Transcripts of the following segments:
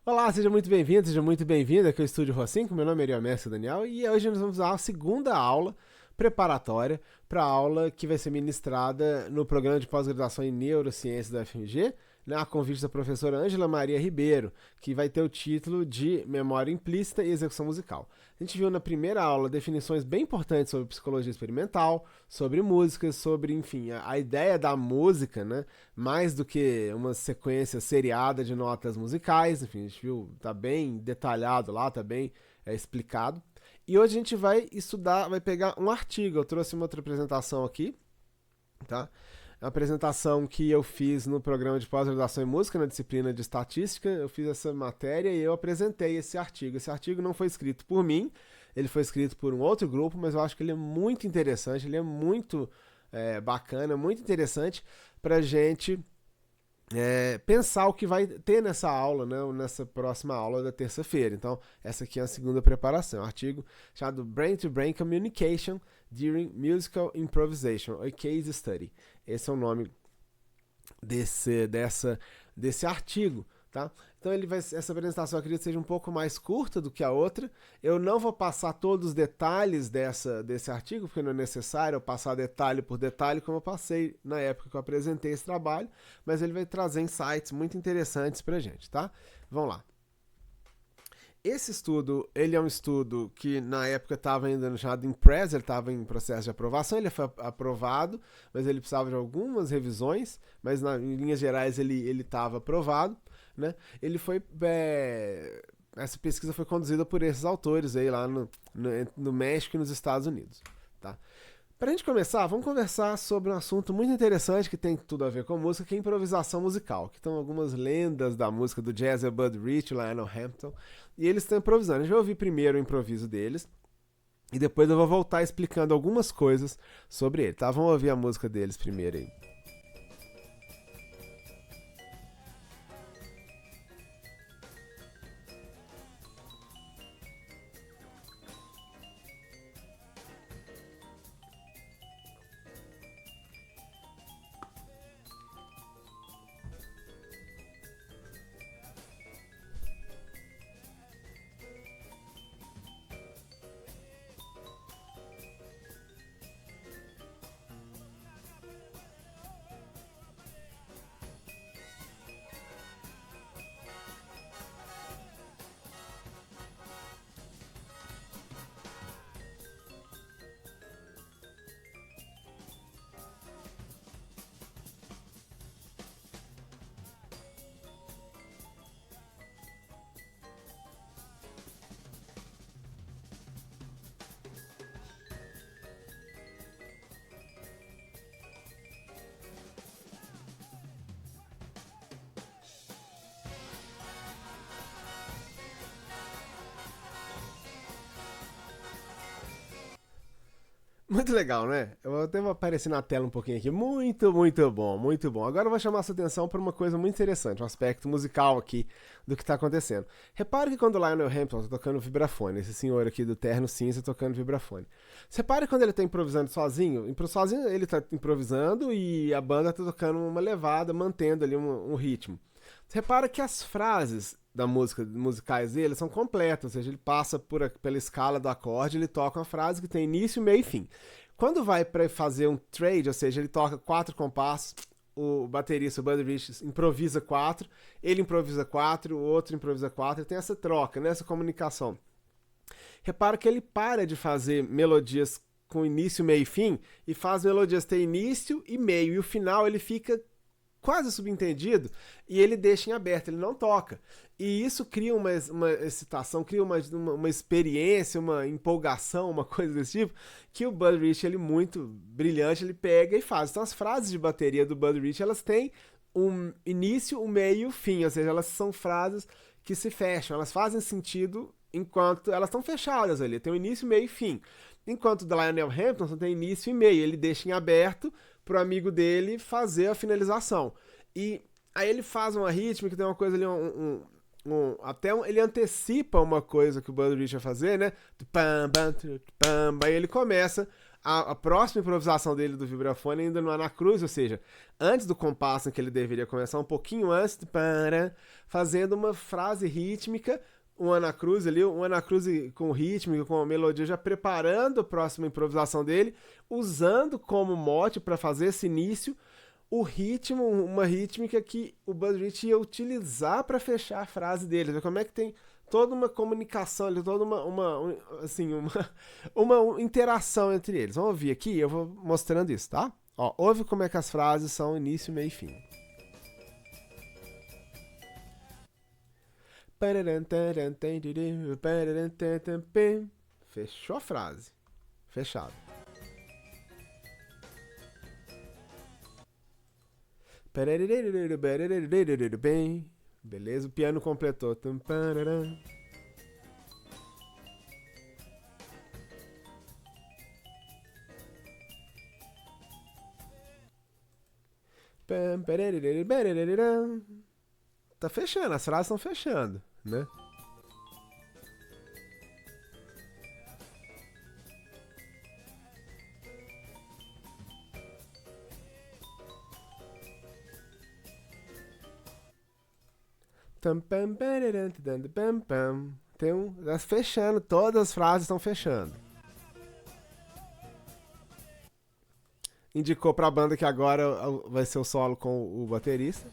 Olá, seja muito bem-vindo, seja muito bem-vinda aqui ao Estúdio Rocinco. Meu nome é Ariomércio Daniel e hoje nós vamos dar a segunda aula preparatória para a aula que vai ser ministrada no programa de pós-graduação em Neurociências da FMG, né, a convite da professora Ângela Maria Ribeiro, que vai ter o título de Memória Implícita e Execução Musical. A gente viu na primeira aula definições bem importantes sobre psicologia experimental, sobre música, sobre, enfim, a ideia da música, né? Mais do que uma sequência seriada de notas musicais, enfim, a gente viu, tá bem detalhado lá, tá bem explicado. E hoje a gente vai estudar, vai pegar um artigo. Eu trouxe uma outra apresentação aqui, tá? A apresentação que eu fiz no programa de pós-graduação em música, na disciplina de estatística. Eu fiz essa matéria e eu apresentei esse artigo. Esse artigo não foi escrito por mim, ele foi escrito por um outro grupo, mas eu acho que ele é muito interessante, ele é muito bacana, muito interessante pra gente pensar o que vai ter nessa aula, né, nessa próxima aula da terça-feira. Então, essa aqui é a segunda preparação. Um artigo chamado Brain-to-Brain Communication During Musical Improvisation, a Case Study. Esse é o nome desse artigo, tá? Então essa apresentação eu acredito que seja um pouco mais curta do que a outra. Eu não vou passar todos os detalhes desse artigo, porque não é necessário eu passar detalhe por detalhe, como eu passei na época que eu apresentei esse trabalho, mas ele vai trazer insights muito interessantes pra gente, tá? Vamos lá. Esse estudo, ele é um estudo que na época estava ainda chamado Impress, ele estava em processo de aprovação, ele foi aprovado, mas ele precisava de algumas revisões, mas em linhas gerais ele estava aprovado, né? Ele foi, essa pesquisa foi conduzida por esses autores aí lá no México e nos Estados Unidos, tá? Pra gente começar, vamos conversar sobre um assunto muito interessante que tem tudo a ver com música, que é improvisação musical. Que estão algumas lendas da música do jazz, é Buddy Rich, Lionel Hampton, e eles estão improvisando. A gente vai ouvir primeiro o improviso deles, e depois eu vou voltar explicando algumas coisas sobre ele, tá? Vamos ouvir a música deles primeiro aí. Muito legal, né? Eu até vou aparecer na tela um pouquinho aqui. Muito, muito bom, muito bom. Agora eu vou chamar a sua atenção para uma coisa muito interessante, um aspecto musical aqui do que está acontecendo. Repare que quando o Lionel Hampton está tocando vibrafone, esse senhor aqui do terno cinza tocando vibrafone. Você repare quando ele está improvisando sozinho? Sozinho ele está improvisando e a banda está tocando uma levada, mantendo ali um ritmo. Você repara que as frases da música, musicais dele são completas, ou seja, ele passa pela escala do acorde, ele toca uma frase que tem início, meio e fim. Quando vai para fazer um trade, ou seja, ele toca 4 compassos, o baterista, o Buddy Rich, improvisa 4, ele improvisa 4, o outro improvisa 4, e tem essa troca, né, essa comunicação. Repara que ele para de fazer melodias com início, meio e fim, e faz melodias ter início e meio, e o final ele fica quase subentendido e ele deixa em aberto, ele não toca. E isso cria uma excitação, cria uma experiência, uma empolgação, uma coisa desse tipo, que o Buddy Rich, ele muito brilhante, ele pega e faz. Então as frases de bateria do Buddy Rich, elas têm um início, um meio e um fim, ou seja, elas são frases que se fecham, elas fazem sentido enquanto elas estão fechadas ali, tem um início, meio e fim. Enquanto o Lionel Hampton só tem início e meio, ele deixa em aberto pro amigo dele fazer a finalização. E aí ele faz uma rítmica, tem uma coisa ali, ele antecipa uma coisa que o Buddy Rich vai fazer, né? Aí ele começa a próxima improvisação dele do vibrafone ainda no anacruz, ou seja, antes do compasso em que ele deveria começar, um pouquinho antes, fazendo uma frase rítmica, um anacruz ali, um anacruz com rítmica, com a melodia, já preparando a próxima improvisação dele, usando como mote para fazer esse início o ritmo, uma rítmica que o Buddy Rich ia utilizar para fechar a frase dele. Como é que tem toda uma comunicação ali, toda uma interação entre eles. Vamos ouvir aqui, eu vou mostrando isso, tá? Ó, ouve como é que as frases são início, meio e fim. Fechou a frase. Fechado. Beleza, o piano completou. Tá fechando, as frases estão fechando, né? Tá fechando, todas as frases estão fechando. Indicou pra banda que agora vai ser o solo com o baterista.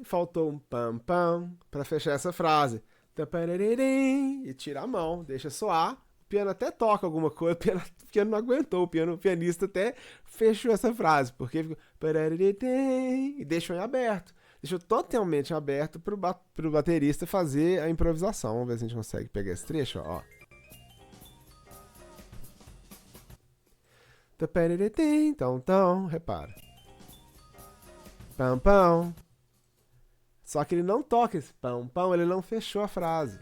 Faltou um pam pam pra fechar essa frase. E tira a mão, deixa soar. O piano até toca alguma coisa, o piano não aguentou, o pianista até fechou essa frase, porque ficou e deixou em aberto. Deixou totalmente aberto pro baterista fazer a improvisação. Vamos ver se a gente consegue pegar esse trecho, ó. Então, repara. Pam, pam. Só que ele não toca esse pam, pam, ele não fechou a frase.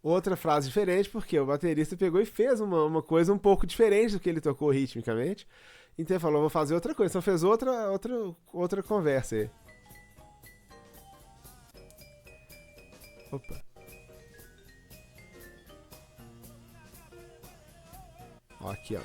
Outra frase diferente, porque o baterista pegou e fez uma coisa um pouco diferente do que ele tocou ritmicamente. Então ele falou, vou fazer outra coisa. Então fez outra conversa aí. Opa. Ó, aqui, ó.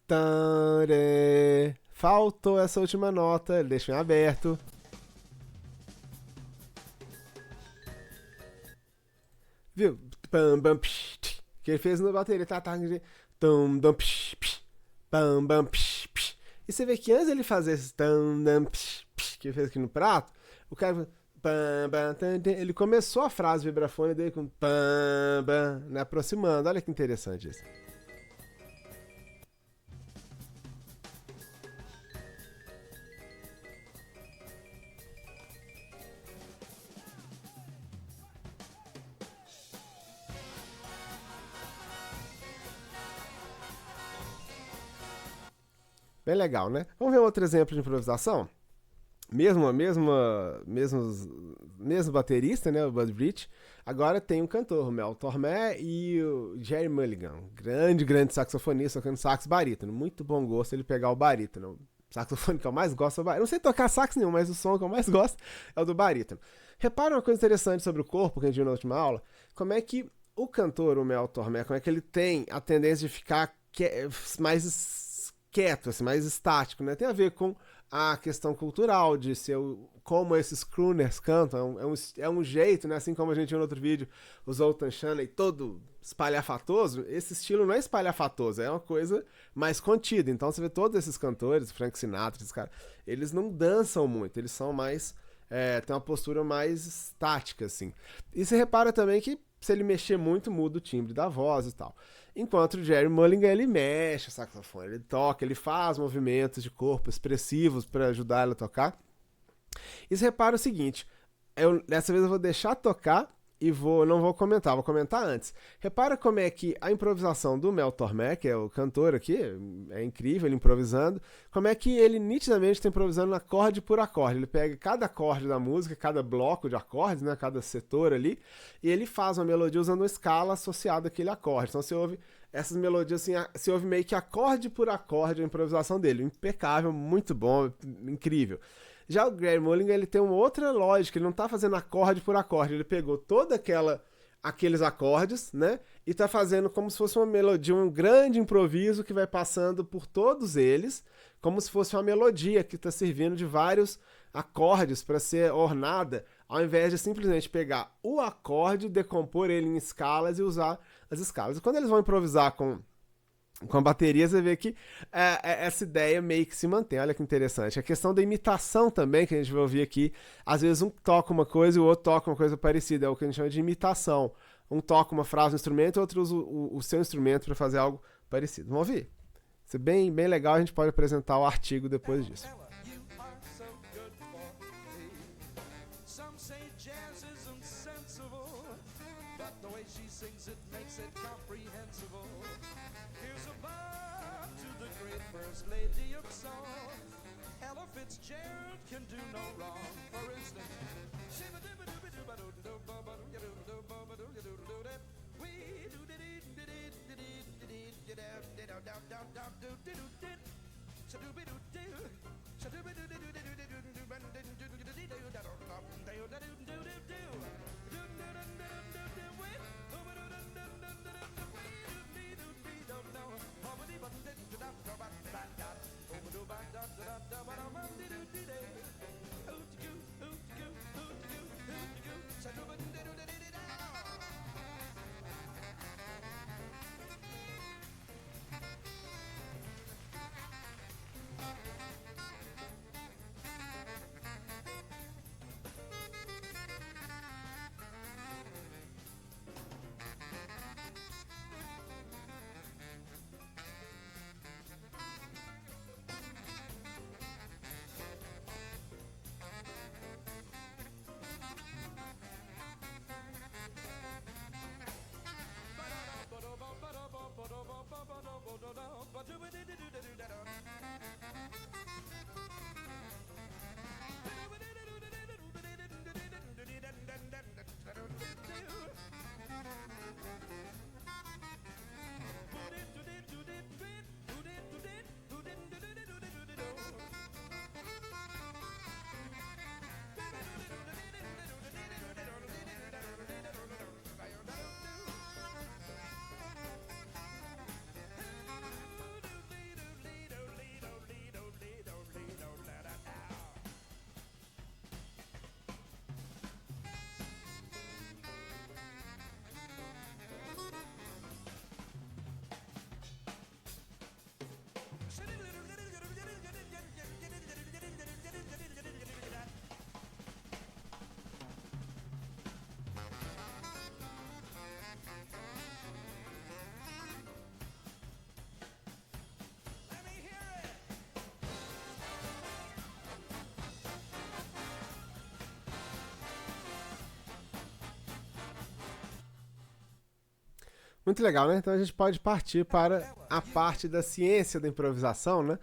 Tare. Faltou essa última nota, ele deixou em aberto. Viu? Pam, bam, psh, psh, que ele fez na bateria. Tum, dum, psh, psh, pam, bam, psh, psh. E você vê que antes ele fazer esse tum, dum, psh, psh, que ele fez aqui no prato, o cara pam, bam, ele começou a frase vibrafone dele com pam, bam, né, aproximando. Olha que interessante isso. Bem legal, né? Vamos ver outro exemplo de improvisação? Mesmo baterista, né? O Buddy Rich. Agora tem um cantor, o Mel Tormé e o Jerry Mulligan. Grande saxofonista, tocando sax barítono. Muito bom gosto ele pegar o barítono. O saxofone que eu mais gosto é o barítono. Não sei tocar sax nenhum, mas o som que eu mais gosto é o do barítono. Repara uma coisa interessante sobre o corpo que a gente viu na última aula. Como é que o cantor, o Mel Tormé, como é que ele tem a tendência de ficar mais quieto, assim, mais estático, né? Tem a ver com a questão cultural de ser como esses crooners cantam, é um jeito, né? Assim como a gente viu no outro vídeo, o Zoltan Shanley todo espalhafatoso, esse estilo não é espalhafatoso, é uma coisa mais contida. Então você vê todos esses cantores, Frank Sinatra, esses caras, eles não dançam muito, eles são mais, tem uma postura mais estática, assim. E você repara também que se ele mexer muito, muda o timbre da voz e tal. Enquanto o Jerry Mulligan, ele mexe o saxofone, ele toca, ele faz movimentos de corpo expressivos para ajudar ele a tocar. E você repara o seguinte, dessa vez eu vou deixar tocar e não vou comentar antes. Repara como é que a improvisação do Mel Tormé, que é o cantor aqui, é incrível ele improvisando, como é que ele nitidamente está improvisando acorde por acorde. Ele pega cada acorde da música, cada bloco de acordes, né, cada setor ali, e ele faz uma melodia usando uma escala associada àquele acorde. Então você ouve essas melodias assim, você ouve meio que acorde por acorde a improvisação dele. Impecável, muito bom, incrível. Já o Gary Mulligan, ele tem uma outra lógica, ele não tá fazendo acorde por acorde, ele pegou aqueles acordes, né, e tá fazendo como se fosse uma melodia, um grande improviso que vai passando por todos eles, como se fosse uma melodia que tá servindo de vários acordes para ser ornada, ao invés de simplesmente pegar o acorde, decompor ele em escalas e usar as escalas. E quando eles vão improvisar com a bateria, você vê que essa ideia meio que se mantém. Olha que interessante. A questão da imitação também, que a gente vai ouvir aqui. Às vezes um toca uma coisa e o outro toca uma coisa parecida. É o que a gente chama de imitação. Um toca uma frase no instrumento e o outro usa o seu instrumento para fazer algo parecido. Vamos ouvir? Isso é bem, bem legal. A gente pode apresentar o artigo depois disso. Lady of song, Ella Fitzgerald can do no wrong. For instance, Muito legal, né? Então a gente pode partir para a parte da ciência da improvisação, né?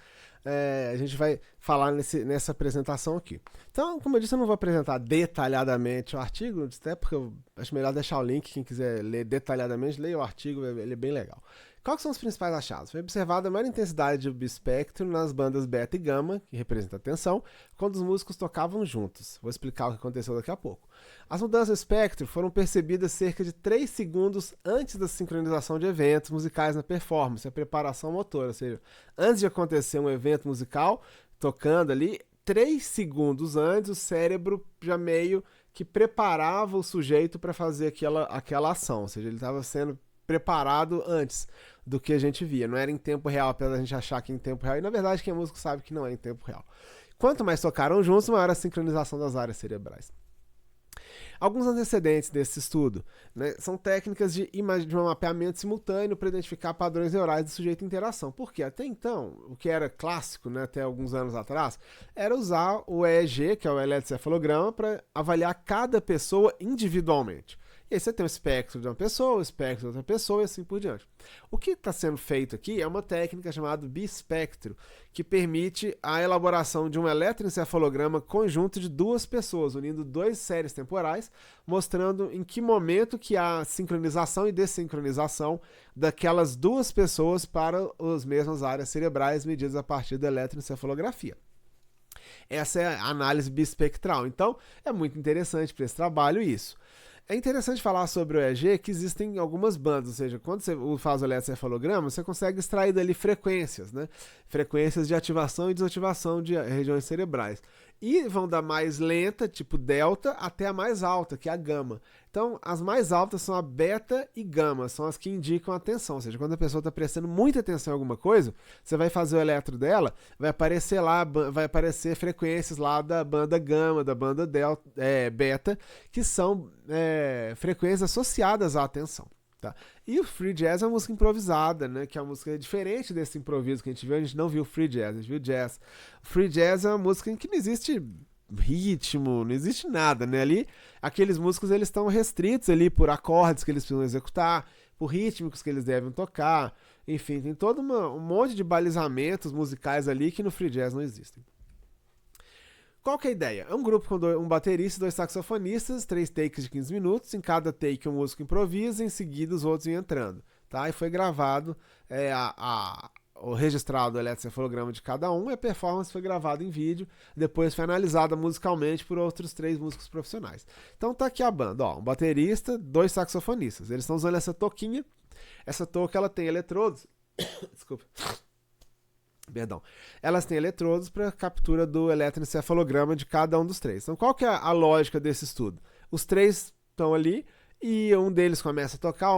A gente vai falar nessa apresentação aqui. Então, como eu disse, eu não vou apresentar detalhadamente o artigo, até porque eu acho melhor deixar o link, quem quiser ler detalhadamente, leia o artigo, ele é bem legal. Quais são os principais achados? Foi observada a maior intensidade de espectro nas bandas beta e gama, que representa a tensão, quando os músicos tocavam juntos. Vou explicar o que aconteceu daqui a pouco. As mudanças do espectro foram percebidas cerca de 3 segundos antes da sincronização de eventos musicais na performance, a preparação motora, ou seja, antes de acontecer um evento musical, tocando ali, 3 segundos antes, o cérebro já meio que preparava o sujeito para fazer aquela ação, ou seja, ele estava sendo preparado antes do que a gente via. Não era em tempo real, apesar da gente achar que é em tempo real. E na verdade quem é músico sabe que não é em tempo real. Quanto mais tocaram juntos, maior a sincronização das áreas cerebrais. Alguns antecedentes desse estudo, né, são técnicas de um mapeamento simultâneo para identificar padrões neurais do sujeito em interação. Porque até então, o que era clássico, né, até alguns anos atrás, era usar o EEG, que é o eletroencefalograma, para avaliar cada pessoa individualmente. E aí você tem o espectro de uma pessoa, o espectro de outra pessoa e assim por diante. O que está sendo feito aqui é uma técnica chamada bispectro, que permite a elaboração de um eletroencefalograma conjunto de duas pessoas, unindo duas séries temporais, mostrando em que momento que há sincronização e desincronização daquelas duas pessoas para as mesmas áreas cerebrais medidas a partir da eletroencefalografia. Essa é a análise bispectral. Então, é muito interessante para esse trabalho isso. É interessante falar sobre o EEG que existem algumas bandas, ou seja, quando você faz o eletroencefalograma, você consegue extrair dali frequências, né? Frequências de ativação e desativação de regiões cerebrais. E vão da mais lenta, tipo delta, até a mais alta, que é a gama. Então, as mais altas são a beta e gama, são as que indicam a atenção. Ou seja, quando a pessoa está prestando muita atenção em alguma coisa, você vai fazer o eletro dela, vai aparecer lá, vai aparecer frequências lá da banda gama, da banda delta, beta, que são frequências associadas à atenção. Tá? E o free jazz é uma música improvisada, né? Que é uma música diferente desse improviso que a gente viu. A gente não viu free jazz, a gente viu jazz. O free jazz é uma música em que não existe ritmo, não existe nada, né? Ali, aqueles músicos, eles estão restritos ali por acordes que eles precisam executar, por rítmicos que eles devem tocar, enfim, tem todo um monte de balizamentos musicais ali que no free jazz não existem. Qual que é a ideia? É um grupo com um baterista e 2 saxofonistas, 3 takes de 15 minutos, em cada take um músico improvisa, em seguida os outros iam entrando, tá? E foi gravado, o registrado o eletroencefalograma de cada um, e a performance foi gravada em vídeo, depois foi analisada musicalmente por outros 3 músicos profissionais. Então tá aqui a banda, ó, um baterista, 2 saxofonistas, eles estão usando essa toquinha, essa touca ela tem eletrodos, desculpa, perdão, elas têm eletrodos para captura do eletroencefalograma de cada um dos 3. Então qual que é a lógica desse estudo? Os 3 estão ali, e um deles começa a tocar,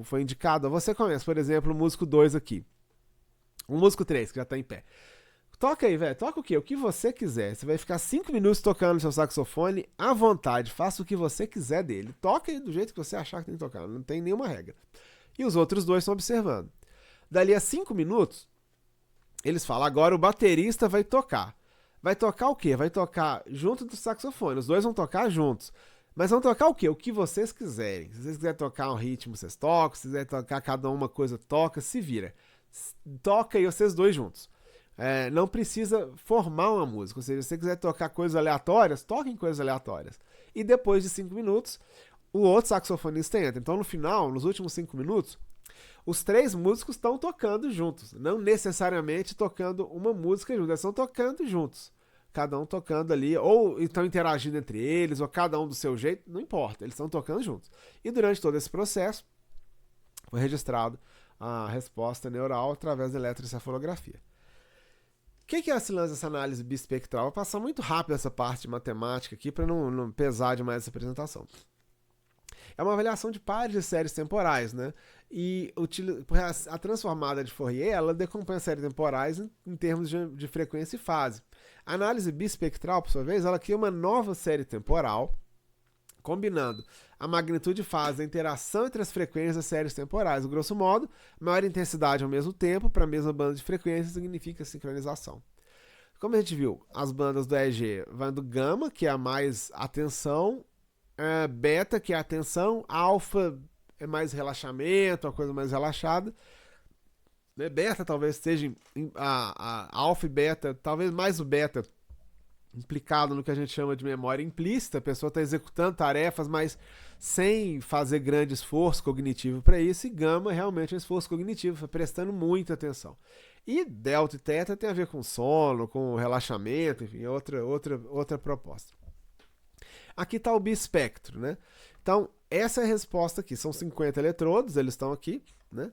foi indicado, você começa, por exemplo, o músico 2 aqui. O músico 3, que já tá em pé. Toca aí, velho. Toca o quê? O que você quiser. Você vai ficar 5 minutos tocando seu saxofone à vontade. Faça o que você quiser dele. Toca aí do jeito que você achar que tem que tocar. Não tem nenhuma regra. E os outros 2 estão observando. Dali a 5 minutos, eles falam, agora o baterista vai tocar. Vai tocar o quê? Vai tocar junto do saxofone. Os 2 vão tocar juntos. Mas vão tocar o quê? O que vocês quiserem. Se vocês quiserem tocar um ritmo, vocês tocam. Se quiserem tocar cada uma coisa, toca. Se vira. Toca aí vocês 2 juntos. Não precisa formar uma música. Ou seja, se você quiser tocar coisas aleatórias, toquem coisas aleatórias. E depois de 5 minutos, o outro saxofonista entra. Então, no final, nos últimos 5 minutos, os 3 músicos estão tocando juntos. Não necessariamente tocando uma música juntos. Eles estão tocando juntos. Cada um tocando ali, ou estão interagindo entre eles, ou cada um do seu jeito, não importa. Eles estão tocando juntos. E durante todo esse processo, foi registrado a resposta neural através da eletroencefalografia. O que é esse lance dessa análise bispectral? Vou passar muito rápido essa parte de matemática aqui para não pesar demais essa apresentação. É uma avaliação de pares de séries temporais, né? E a transformada de Fourier, ela decompõe as séries temporais em termos de frequência e fase. A análise bispectral, por sua vez, ela cria uma nova série temporal, combinando a magnitude e fase da interação entre as frequências das séries temporais. Grosso modo, maior intensidade ao mesmo tempo para a mesma banda de frequências significa sincronização. Como a gente viu, as bandas do EEG vão do gama, que é a mais atenção, beta, que é a atenção, alfa é mais relaxamento, uma coisa mais relaxada. Beta talvez seja a alfa e beta, talvez mais o beta implicado no que a gente chama de memória implícita. A pessoa está executando tarefas, mas sem fazer grande esforço cognitivo para isso, e gama realmente é um esforço cognitivo, prestando muita atenção. E delta e teta tem a ver com sono, com relaxamento, enfim, outra proposta. Aqui está o bispectro, né? Então, essa é a resposta aqui. São 50 eletrodos, eles estão aqui, né?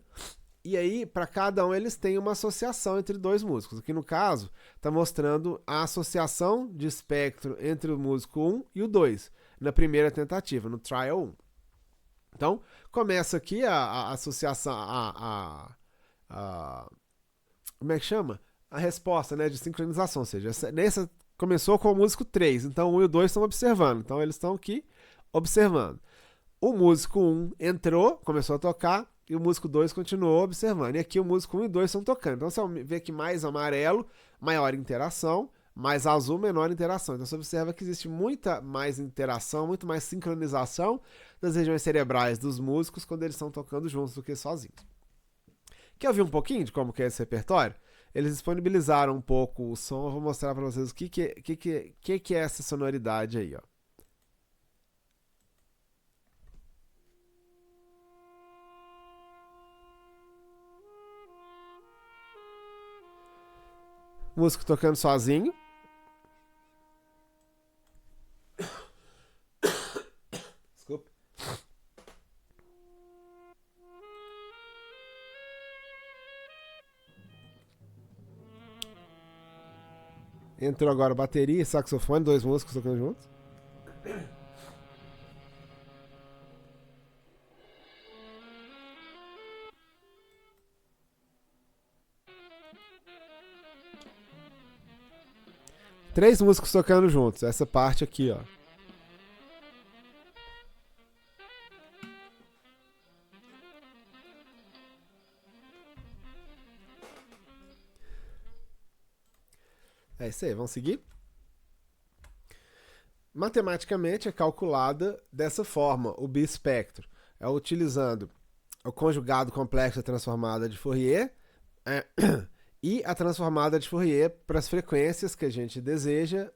E aí, para cada um, eles têm uma associação entre 2 músicos. Aqui, no caso, está mostrando a associação de espectro entre o músico 1 e o 2, na primeira tentativa, no trial 1. Então, começa aqui a associação, como é que chama? A resposta, né, de sincronização. Ou seja, nessa começou com o músico 3, então o 1 e o 2 estão observando. Então, eles estão aqui, observando. O músico 1 entrou, começou a tocar, e o músico 2 continuou observando. E aqui o músico 1 e 2 estão tocando. Então você vê que mais amarelo, maior interação, mais azul, menor interação. Então você observa que existe muita mais interação, muito mais sincronização das regiões cerebrais dos músicos quando eles estão tocando juntos do que sozinhos. Quer ouvir um pouquinho de como que é esse repertório? Eles disponibilizaram um pouco o som, eu vou mostrar para vocês o que é essa sonoridade aí, ó. Músico tocando sozinho. Desculpa. Entrou agora bateria e saxofone, 2 músicos tocando juntos. Três músicos tocando juntos, essa parte aqui, ó. É isso aí, vamos seguir? Matematicamente é calculada dessa forma o bispectro. É utilizando o conjugado complexo da transformada de Fourier e a transformada de Fourier para as frequências que a gente deseja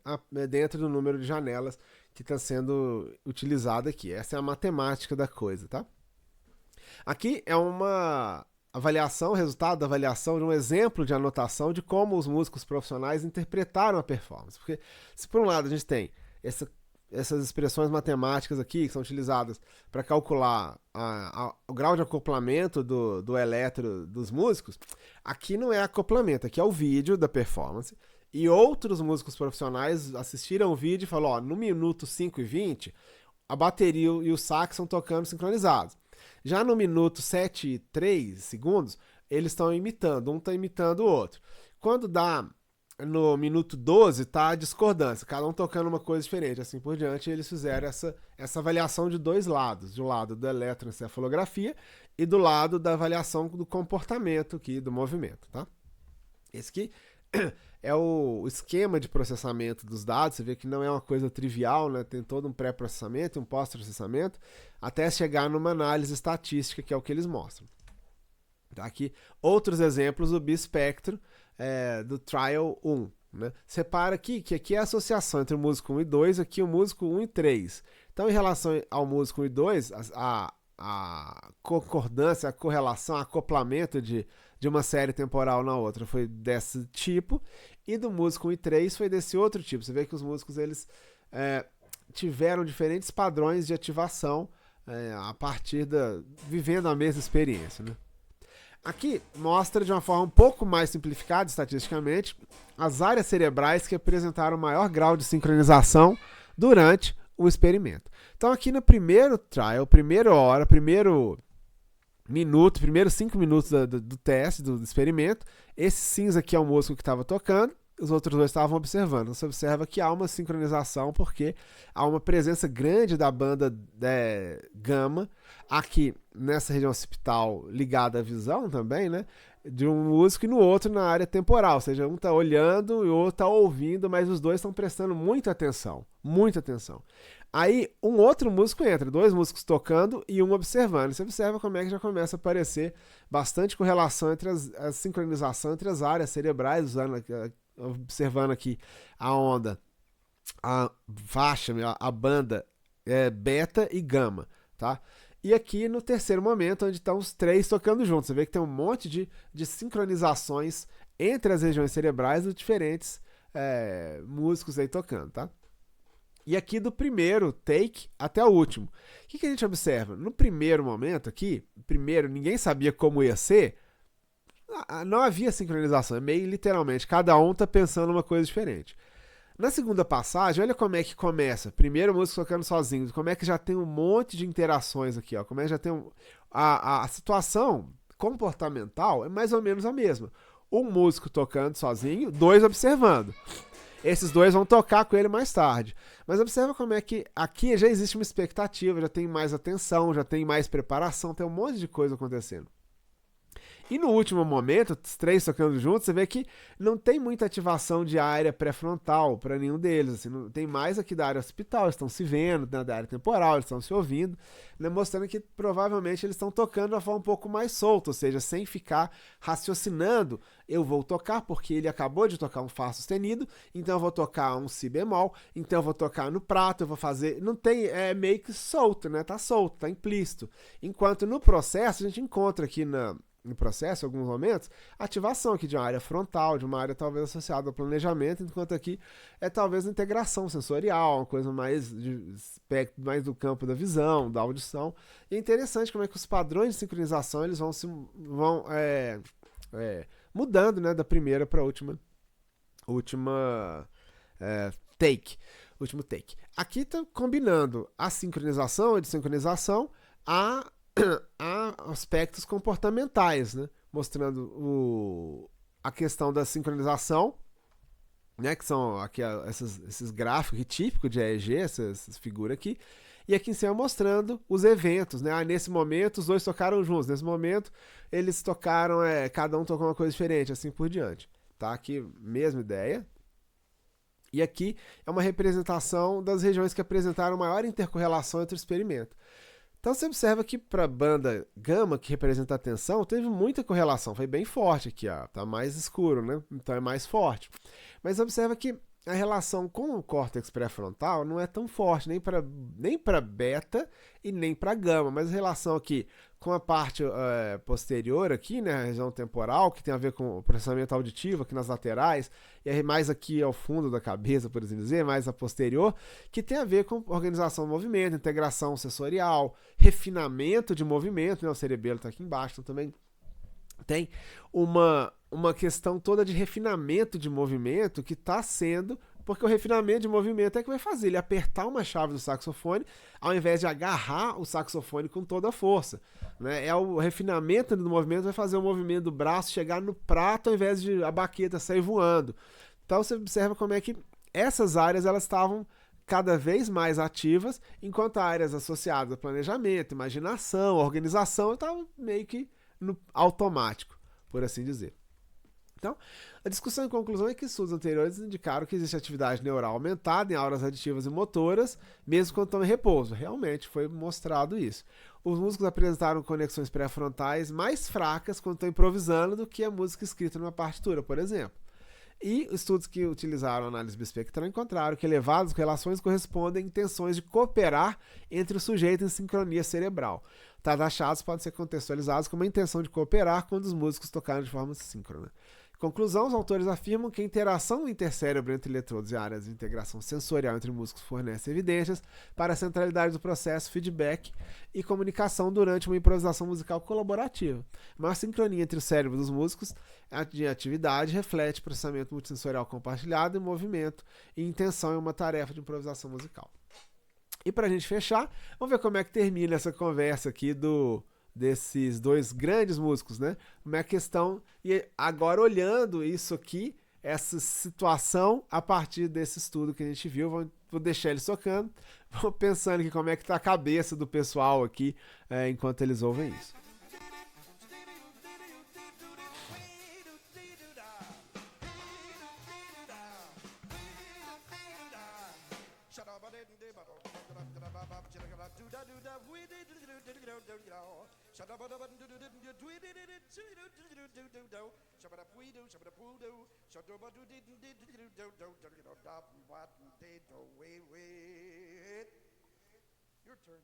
dentro do número de janelas que está sendo utilizado aqui. Essa é a matemática da coisa, tá? Aqui é uma avaliação, resultado da avaliação de um exemplo de anotação de como os músicos profissionais interpretaram a performance. Porque se por um lado a gente tem essas expressões matemáticas aqui que são utilizadas para calcular o grau de acoplamento do eletro dos músicos, aqui não é acoplamento, aqui é o vídeo da performance. E outros músicos profissionais assistiram o vídeo e falaram, ó, no minuto 5:20, a bateria e o sax estão tocando sincronizados. Já no minuto 7:03, eles estão imitando, um está imitando o outro. Quando dá no minuto 12, tá a discordância, cada um tocando uma coisa diferente, assim por diante, eles fizeram essa avaliação de dois lados, do lado da eletroencefalografia e do lado da avaliação do comportamento aqui, do movimento, tá? Esse aqui é o esquema de processamento dos dados, você vê que não é uma coisa trivial, né? Tem todo um pré-processamento e um pós-processamento, até chegar numa análise estatística, que é o que eles mostram. Tá? Aqui, outros exemplos do bispectro do Trial 1. Né? Separa aqui que aqui é a associação entre o músico 1 e 2, aqui o músico 1 e 3. Então, em relação ao músico 1 e 2, a concordância, a correlação, acoplamento de uma série temporal na outra foi desse tipo, e do músico 1 e 3 foi desse outro tipo. Você vê que os músicos eles tiveram diferentes padrões de ativação a partir vivendo a mesma experiência. Né? Aqui mostra de uma forma um pouco mais simplificada estatisticamente as áreas cerebrais que apresentaram maior grau de sincronização durante o experimento. Então aqui no primeiro trial, primeira hora, primeiro minuto, primeiros 5 minutos do teste, do experimento, esse cinza aqui é o músico que estava tocando, os outros dois estavam observando. Você observa que há uma sincronização porque há uma presença grande da banda gama aqui nessa região occipital ligada à visão também, né? De um músico e no outro na área temporal, ou seja, um está olhando e o outro está ouvindo, mas os dois estão prestando muita atenção, muita atenção. Aí um outro músico entra, 2 músicos tocando e um observando. Você observa como é que já começa a aparecer bastante correlação entre a sincronização entre as áreas cerebrais, observando aqui a onda, a faixa, a banda beta e gama, tá? E aqui no terceiro momento, onde estão os 3 tocando juntos, você vê que tem um monte de sincronizações entre as regiões cerebrais dos diferentes músicos aí tocando, tá? E aqui do primeiro take até o último. O que a gente observa? No primeiro momento aqui, ninguém sabia como ia ser, não havia sincronização, é meio literalmente, cada um tá pensando uma coisa diferente. Na segunda passagem, olha como é que começa. Primeiro o músico tocando sozinho, como é que já tem um monte de interações aqui, ó. Como é que já tem a situação comportamental é mais ou menos a mesma. Um músico tocando sozinho, 2 observando. esses dois vão tocar com ele mais tarde. Mas observa como é que aqui já existe uma expectativa, já tem mais atenção, já tem mais preparação, tem um monte de coisa acontecendo. E no último momento, os três tocando juntos, você vê que não tem muita ativação de área pré-frontal para nenhum deles. Assim, não tem mais aqui da área hospital, eles estão se vendo, né, da área temporal, eles estão se ouvindo, né, mostrando que provavelmente eles estão tocando de uma forma um pouco mais solta, ou seja, sem ficar raciocinando. Eu vou tocar porque ele acabou de tocar um Fá sustenido, então eu vou tocar um Si bemol, então eu vou tocar no prato, eu vou fazer. Não tem, é meio que solto, né? Tá solto, tá implícito. Enquanto no processo, a gente encontra aqui no processo, em alguns momentos, ativação aqui de uma área frontal, de uma área talvez associada ao planejamento, enquanto aqui é talvez integração sensorial, uma coisa mais de aspecto mais do campo da visão, da audição. E é interessante como é que os padrões de sincronização eles vão mudando, né, da primeira para a última take. Último take. Aqui está combinando a sincronização, a desincronização, a aspectos comportamentais, né? Mostrando a questão da sincronização, né? Que são aqui esses gráficos típicos de EEG, essas figuras aqui. E aqui em cima mostrando os eventos, né? Nesse momento os dois tocaram juntos, nesse momento eles tocaram, cada um tocou uma coisa diferente, assim por diante. Tá? Aqui, mesma ideia. E aqui é uma representação das regiões que apresentaram maior intercorrelação entre o experimento. Então você observa que para a banda gama, que representa a tensão, teve muita correlação, foi bem forte aqui, ó, tá mais escuro, né? Então é mais forte. Mas observa que a relação com o córtex pré-frontal não é tão forte, nem para beta e nem para gama, mas a relação aqui com a parte posterior aqui, né, a região temporal, que tem a ver com o processamento auditivo aqui nas laterais, e aí mais aqui ao fundo da cabeça, por assim dizer, mais a posterior, que tem a ver com organização do movimento, integração sensorial, refinamento de movimento, né, o cerebelo está aqui embaixo, então também tem uma questão toda de refinamento de movimento que está sendo, porque o refinamento de movimento é que vai fazer ele apertar uma chave do saxofone ao invés de agarrar o saxofone com toda a força, né? É o refinamento do movimento que vai fazer o movimento do braço chegar no prato ao invés de a baqueta sair voando. Então você observa como é que essas áreas elas estavam cada vez mais ativas, enquanto áreas associadas a planejamento, imaginação, organização estavam meio que no automático, por assim dizer. Então, a discussão em conclusão é que estudos anteriores indicaram que existe atividade neural aumentada em auras aditivas e motoras, mesmo quando estão em repouso. Realmente foi mostrado isso. Os músicos apresentaram conexões pré-frontais mais fracas quando estão improvisando do que a música escrita numa partitura, por exemplo. E estudos que utilizaram análise bispectral encontraram que elevadas correlações correspondem a intenções de cooperar entre o sujeito em sincronia cerebral. Tais achados podem ser contextualizados como a intenção de cooperar quando os músicos tocaram de forma síncrona. Em conclusão, os autores afirmam que a interação intercérebro entre eletrodos e áreas de integração sensorial entre músicos fornece evidências para a centralidade do processo, feedback e comunicação durante uma improvisação musical colaborativa. Uma sincronia entre o cérebro dos músicos de atividade reflete processamento multissensorial compartilhado e movimento e intenção em uma tarefa de improvisação musical. E para a gente fechar, vamos ver como é que termina essa conversa aqui desses dois grandes músicos, né? Como é a questão, e agora olhando isso aqui, essa situação a partir desse estudo que a gente viu, vou deixar eles tocando, vou pensando aqui como é que tá a cabeça do pessoal aqui enquanto eles ouvem isso. Your turn.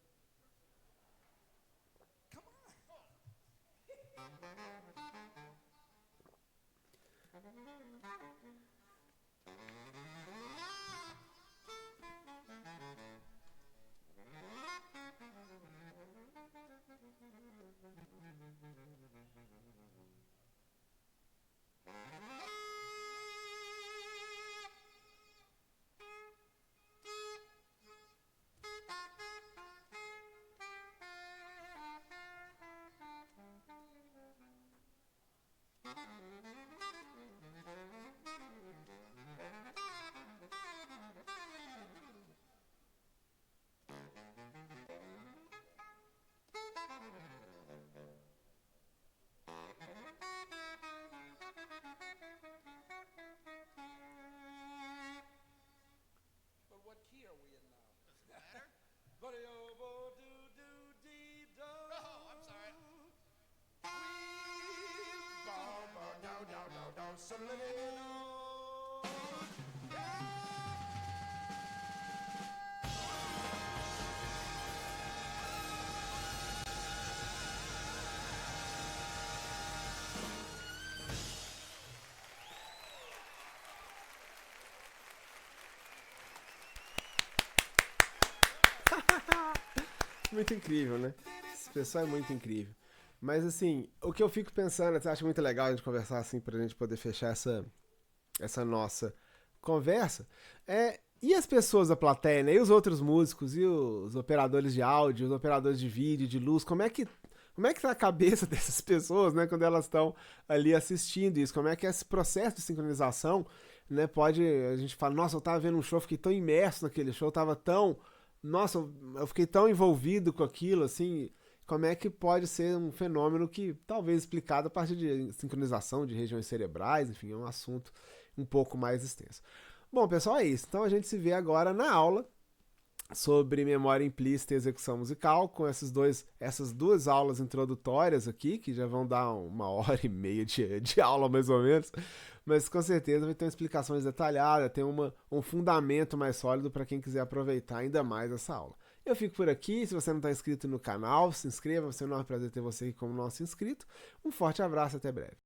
Come on. So let it on. Muito incrível, né? Esse pessoal é muito incrível. Mas assim, o que eu fico pensando, eu acho muito legal a gente conversar assim pra gente poder fechar essa nossa conversa, e as pessoas da plateia, né? E os outros músicos, e os operadores de áudio, os operadores de vídeo, de luz, como é que tá a cabeça dessas pessoas, né? Quando elas estão ali assistindo isso, como é que é esse processo de sincronização, né? A gente fala, nossa, eu tava vendo um show, fiquei tão imerso naquele show, tava tão, nossa, eu fiquei tão envolvido com aquilo, assim, como é que pode ser um fenômeno que talvez explicado a partir de sincronização de regiões cerebrais, enfim, é um assunto um pouco mais extenso. Bom, pessoal, é isso. Então a gente se vê agora na aula sobre memória implícita e execução musical, com essas duas aulas introdutórias aqui, que já vão dar 1h30 de aula mais ou menos, mas com certeza vai ter explicações detalhadas, tem um fundamento mais sólido para quem quiser aproveitar ainda mais essa aula. Eu fico por aqui, se você não está inscrito no canal, se inscreva, vai ser um enorme prazer ter você aqui como nosso inscrito. Um forte abraço, até breve.